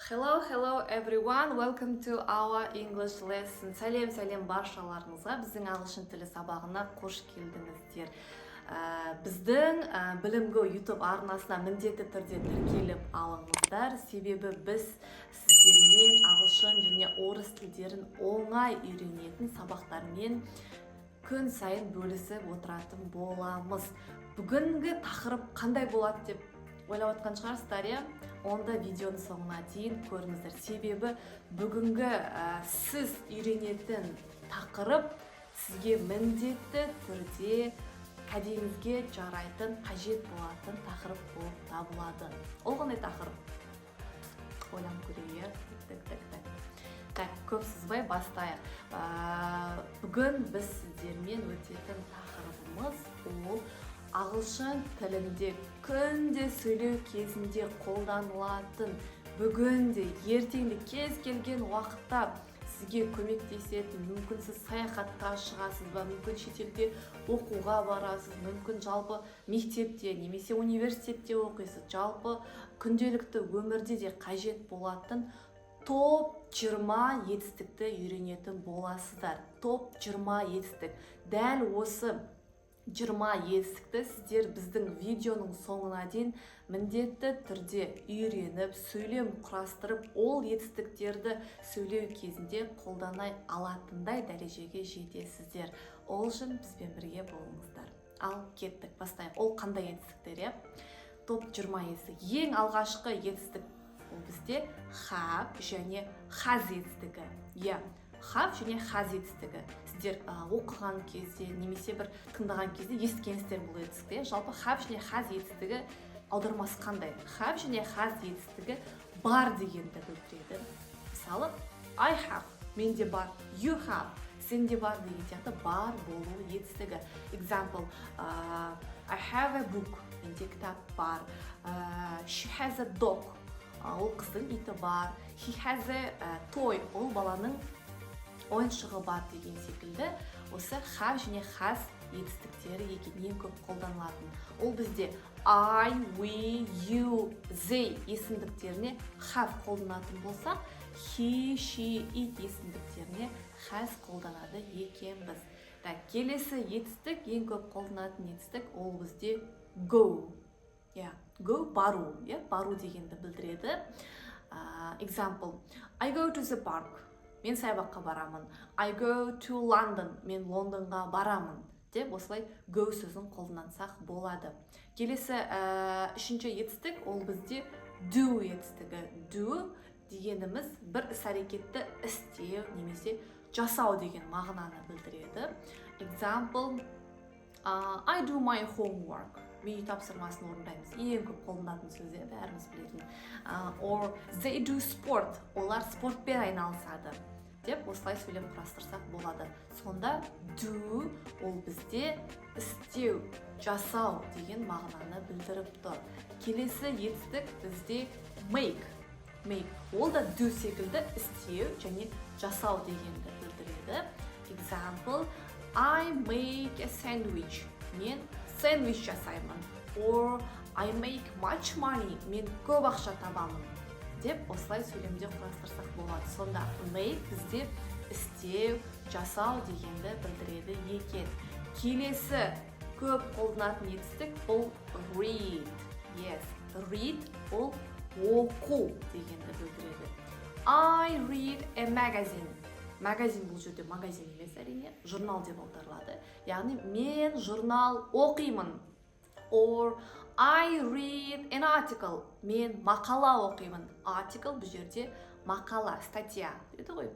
Hello everyone, welcome to our English lesson. Сәлем баршаларыңызға біздің ағылшын тілі сабағына қош келдіңіздер. Біздің білімгі YouTube арнасына міндетті түрде тіркеліп алыңыздар, себебі біз сіздермен ағылшын және орыс тілдерін оңай үйренетін сабақтармен күн сайын бөлісіп отыратын боламыз. Бүгінгі тақырып қандай болады деп ойлап отқан шығарсыздар, иә? Онда видеоның соңына дейін көріңіздер. Себебі бүгінгі сіз үйренетін тақырып сізге міндетті түрде кәдеңізге жарайтын, қажет болатын тақырып болып табылады. Ол қандай тақырып? Ойланып көрейік. Так, көп сызбай бастайық. Бүгін біз сіздермен өтетін тақырыбымыз ол ағылшын тілінде күнде сөйлеу кезінде қолданылатын, бүгінде, ертеңде кез келген уақытта сізге көмектесетін, мүмкін сіз саяхатқа шығасыз ба, мүмкін шетелде оқуға барасыз, мүмкін жалпы мектепте немесе университетте оқисыз, жалпы күнделікті өмірде де қажет болатын топ 20 етістікті үйренетін боласыздар. Топ 20 етістік. Дәл осы 20 етістікті сіздер біздің видеоның соңына дейін міндетті түрде үйреніп, сөйлем құрастырып, ол етістіктерді сөйлеу кезінде қолданай алатындай дәрежеге жетесіздер. Ол үшін бізбен бірге болыңыздар. Ал кеттік, бастайық. Ол қандай етістіктер, топ 20 етістік. Ең алғашқы етістік ол бізде have және has етістігі. Have және has етістігі. Сіздер оқыған кезде, немесе бір тыңдаған кезде естігенсіздер бұл етістікті. Жалпы have және has етістігі аудармасы қандай? Have және has етістігі бар дегенді білдіреді. Мысалы, I have, менде бар, you have, сенде бар деген сияқты бар болу етістігі. Example, I have a book, менде кітап бар. She has a dog, ол қыздың иті бар. He has a toy, ол баланың ойыншығы бар деген секілді. Осы have және has етістіктері ең көп қолданылатын. Ол бізде I, we, you, they есімдіктеріне have қолданатын болса, he, she, it есімдіктеріне has қолданады екенбіз. Келесі етістік, ең көп қолданатын етістік, ол бізде go. Go бару, бару дегенді білдіреді. Example, I go to the park. Мен саябаққа барамын. I go to London. Мен Лондонға барамын. Деп осылай go сөзін қолдансақ болады. Келесі үшінші етістік, ол бізде do етістігі. Do дегеніміз бір іс-әрекетті істеу немесе жасау деген мағынаны білдіреді. Example, I do my homework. Мен үй тапсырмасын орындаймыз. Ең көп қолданатын сөзі, бәріміз білетін. Or they do sport. Олар спортпен айналысады. Деп осылай сөйлем құрастырсақ болады. Сонда do ол бізде істеу, жасау деген мағынаны білдіріп тұр. Келесі етістік бізде make. Ол да do секілді істеу және жасау дегенді білдіреді. Example, I make a sandwich. Мен сэндвич жасаймын. Or I make much money. Мен көп ақша табамын. Деп осылай сөйлемде құрастырсақ болады. Сонда make бізде істеу, жасау дегенді білдіреді екен. Келесі көп қолданатын етістік ол read. Read ол оқу дегенді білдіреді. I read a magazine. Магазин бұл жерде магазин емес, әрине, журнал деп аударылады. Яғни мен журнал оқимын. Or I read an article. Мен мақала оқимын. Article бұл жерде мақала, статья деді ғой.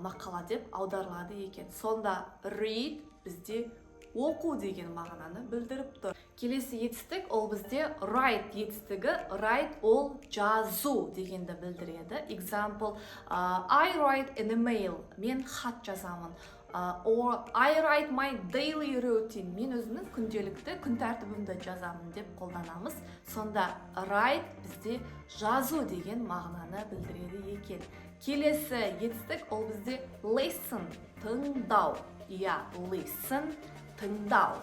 Мақала деп аударылады екен. Сонда read бізде оқу деген мағынаны білдіріп тұр. Келесі етістік ол бізде write етістігі. Write ол жазу дегенді білдіреді. Example, I write an email. Мен хат жазамын. Or I write my daily routine. Мен өзімнің күнделікті күн тәртібімді жазамын деп қолданамыз. Сонда write бізде жазу деген мағынаны білдіреді екен. Келесі етістік ол бізде listen, тыңдау. Listen, тыңдау.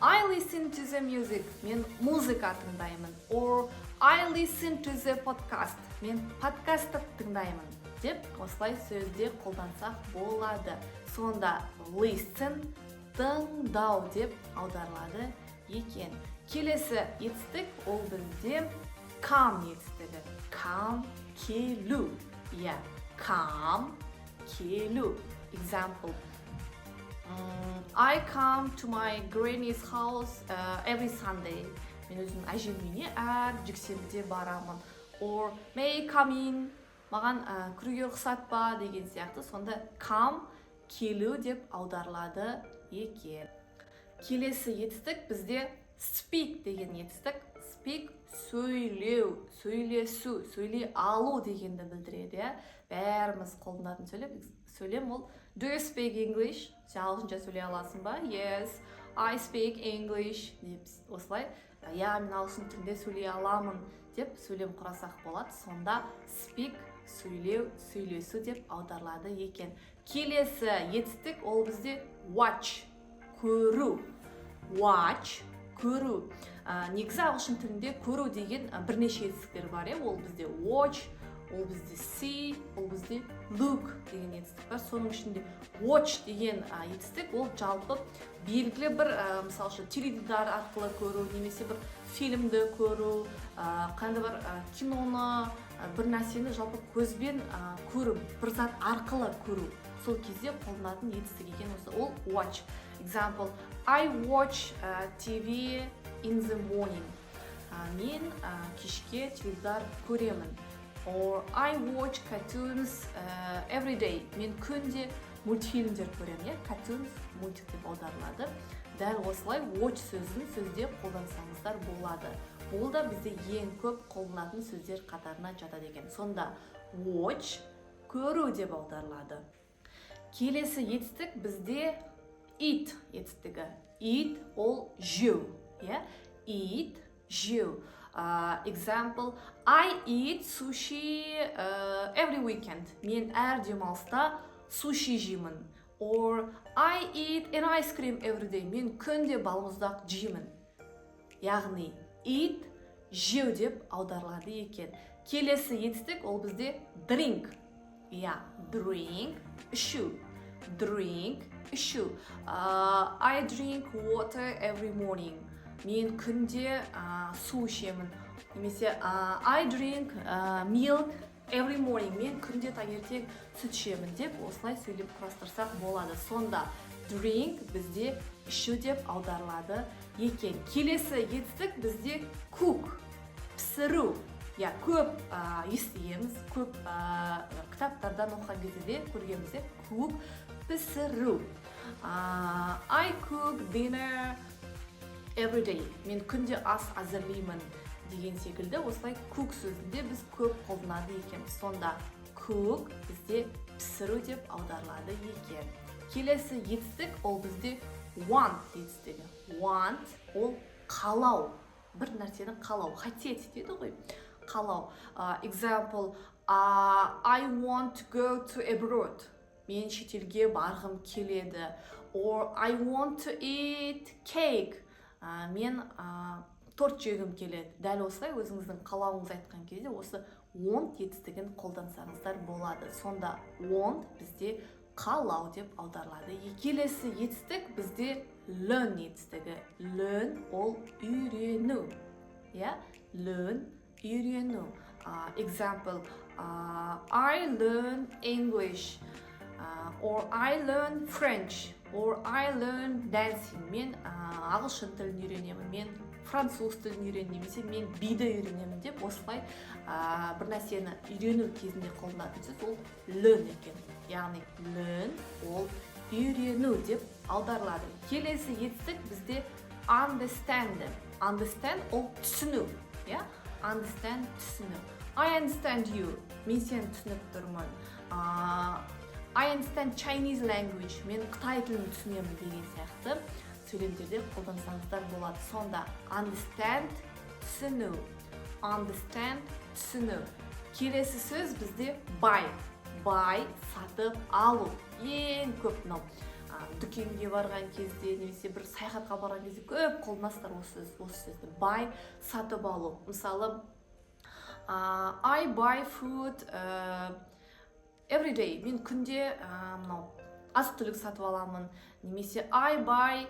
I listen to the music. Мен музыка тыңдаймын. Or I listen to the podcast. Мен подкастты тыңдаймын деп осылай сөзде қолдансақ болады. Сонда listen тыңдау деп аударылады екен. Келесі етістік ол бізде come етістігі. Come, келу. Yeah, come, келу. Example. I come to my granny's house every Sunday. Мен өзімнің әжем үйіне әр жексенбіде барамын. Or may I come in? Маған кіруге рұқсат па деген сияқты. Сонда come, келу деп аударылады екен. Келесі етістік бізде speak деген етістік. Speak сөйлеу, сөйлесу, сөйлей алу дегенді білдіреді. Бәріміз қолданатын сөйлем ол do you speak English? Сен ағылшынша сөйлей аласың ба? Yes, I speak English деп осылай. Я, мен ағылшын тілінде сөйлей аламын деп сөйлем құрасақ болады. Сонда speak сөйлеу, сөйлесу деп аударылады екен. Келесі етістік ол бізде watch көру. Watch көру. Негізі ағылшын тілінде көру деген бірнеше етістіктер бар. Ол бізде watch, ол бізде see, ол бізде look деген етістік бар. Соның ішінде watch деген етістік ол жалпы белгілі бір мысалы теледидар арқылы көру, немесе бір фильмді көру, қандай бір киноны, бір нәрсені жалпы көзбен көру, бір зат арқылы көру. Сол кезде қолданатын етістік екен осы. Ол watch. Example, I watch TV in the morning. Мен кешке теледидар көремін. Or I watch cartoons every day. Мен күнде мультфильмдер көремін. Cartoons мультик деп аударылады. Дәл осылай watch сөзін сөзде қолдансаңыздар болады. Ол да бізде ең көп қолданатын сөздер қатарына жатады екен. Сонда watch көру деп аударылады. Келесі етістік бізде eat етістігі. Eat ол жеу. Eat жеу. Example, I eat sushi every weekend. Мен әр демалыста суши жеймін. Or I eat an ice cream every day. Мен күнде балмұздақ жеймін. Яғни eat жеу деп аударылады екен. Келесі етістік ол бізде drink. Drink, ішу. Drink, ішу. I drink water every morning. Мен күнде су ішемін. Немесе I drink milk every morning. Мен күнде таңертең сүт ішемін деп осылай сөйлеп құрастырсақ болады. Сонда drink бізде ішу деп аударылады екен. Келесі етістік бізде cook, пісіру. Көп естігеміз, көп кітаптардан оқыған кезде де көргенімізде cook, пісіру. I cook dinner every day. Мен күнде ас әзірлеймін деген секілді осылай cook сөзінде біз көп қолданады екен. Сонда cook бізде пісіру деп аударылады екен. Келесі етістік ол бізде want етістігі. Want ол қалау. Бір нәрсені қалау. Хотеть дейді ғой. Қалау. Example, I want to go to abroad. Мен шетелге барғым келеді. Or I want to eat cake. Мен торт жегім келеді. Дәл осылай өзіңіздің қалауыңыз айтқан кезде осы want етістігін қолдансаңыздар болады. Сонда want бізде қалау деп аударылады. Келесі етістік бізде learn етістігі. Learn ол үйрену. Learn үйрену. Example, I learn English. Or I learn French. Or I learn dancing. Мен ағылшын тілін үйренемін. Мен француз тілін үйренемін. Немесе мен биді үйренемін деп осылай бір нәрсені үйрену кезінде қолданатын сөз ол learn екен. Яғни learn ол үйрену деп аударылады. Келесі етістік бізде understand. Understand ол түсіну. Understand түсіну. I understand you. Мен сені түсініп тұрмын. I understand Chinese language. Мен Қытай тілін түсінемін деген сияқты сөйлемдерде қолдансаңыздар болады. Сонда understand түсіну. Understand түсіну. Келесі сөз бізде buy. Buy сатып алу. Ең көп мынау дүкенге барған кезде немесе бір саяхатқа барған кезде көп қолданасыздар осы сөзді. Buy сатып алу. Мысалы I buy food every day. Мен күнде мынау азық түлік сатып аламын. Немесе I buy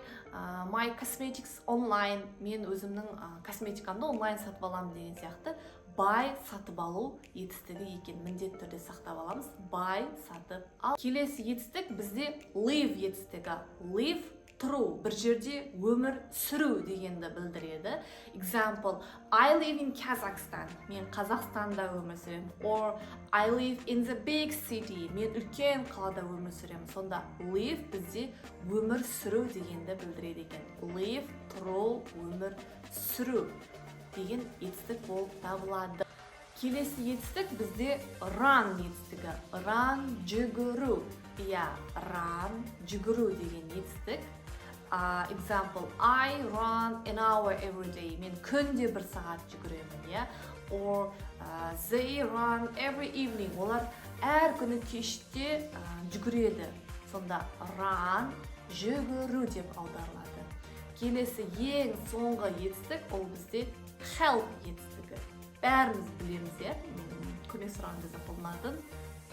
my cosmetics online. Мен өзімнің косметикамды онлайн сатып аламын деген сияқты. Buy сатып алу етістігі екен. Міндетті түрде сақтап аламыз. Buy сатып ал. Келесі етістік бізде live етістігі. Live тұру, бір жерде өмір сүру дегенді білдіреді. Example, I live in Kazakhstan. Мен Қазақстанда өмір сүремін. Or I live in the big city. Мен үлкен қалада өмір сүремін. Сонда live бізде өмір сүру дегенді білдіреді екен. Live тұру, өмір сүру деген етістік болып табылады. Келесі етістік бізде run етістігі. Run жүгіру. Иә, run жүгіру деген етістік. Example, I run an hour every day. Мен күнде бір сағат жүгіремін, иә. Or they run every evening. Олар әр күні кеште жүгіреді. Сонда run жүгіру деп аударылады. Келесі ең соңғы етістік ол бізде help етістігі. Бәріміз білеміз, иә. Көмек сұраған кезде қолданатын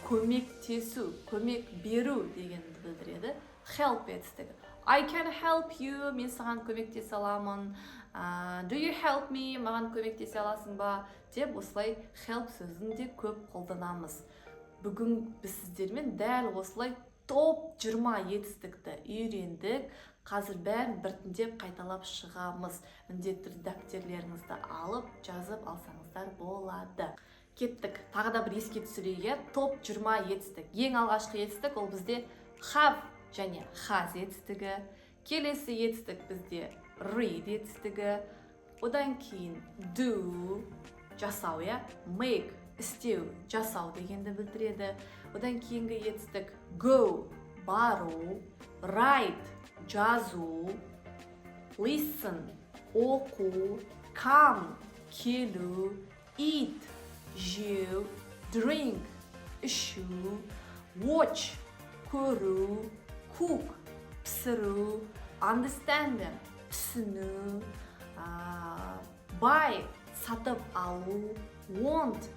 көмектесу, көмек беру дегенді білдіреді. Help етістігі. I can help you. Мен саған көмектесе аламын. Do you help me? Маған көмектесе аласың ба? Деп осылай help сөзін де көп қолданамыз. Бүгін біз сіздермен дәл осылай топ 20 етістікті үйрендік. Қазір бәрін біртіндеп қайталап шығамыз. Міндетті дәптерлеріңізді алып, жазып алсаңыздар болады. Кеттік. Тағы да бір еске түсірейік. Топ 20 етістік. Ең алғашқы етістік ол бізде have және has етістігі. Келесі етістік бізде read етістігі. Одан кейін do жасау, я, make істеу, жасау дегенді білдіреді. Одан кейінгі етістік go бару, write жазу, listen оқу, come келу, eat жеу, drink ішу, watch көру, cook пісіру, understand түсіну, buy сатып алу, want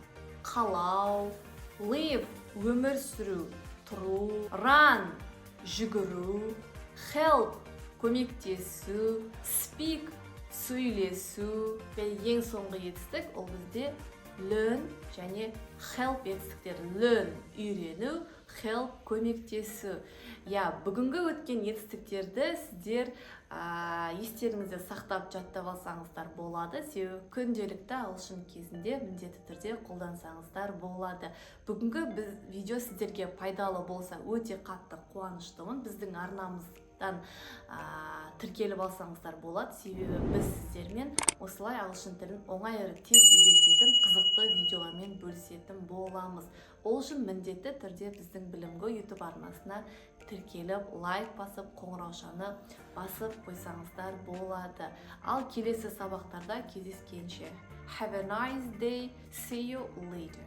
қалау, live өмір сүру, тұру, run жүгіру, help көмектесу, speak сөйлесу. Ең соңғы етістік ол бізде learn және help етістіктері. Learn үйрену, help көмектесу. Я, бүгінгі өткен етістіктерді сіздер естеріңізде сақтап жаттап алсаңыздар болады. Себебі күнделікті ағылшын кезінде міндетті түрде қолдансаңыздар болады. Бүгінгі видео сіздерге пайдалы болса өте қатты қуаныштымын. Біздің арнамыздан тіркеліп алсаңыздар болады. Себебі біз сіздермен осылай ағылшын тілін оңай әрі тез үйрететін қызықты видеолармен бөлісетін боламыз. Ол үшін міндетті түрде біздің білімгі YouTube арнасына тіркеліп, лайк басып, қоңыраушаны басып қойсаңыздар болады. Ал келесі сабақтарда кездескенше. Have a nice day. See you later.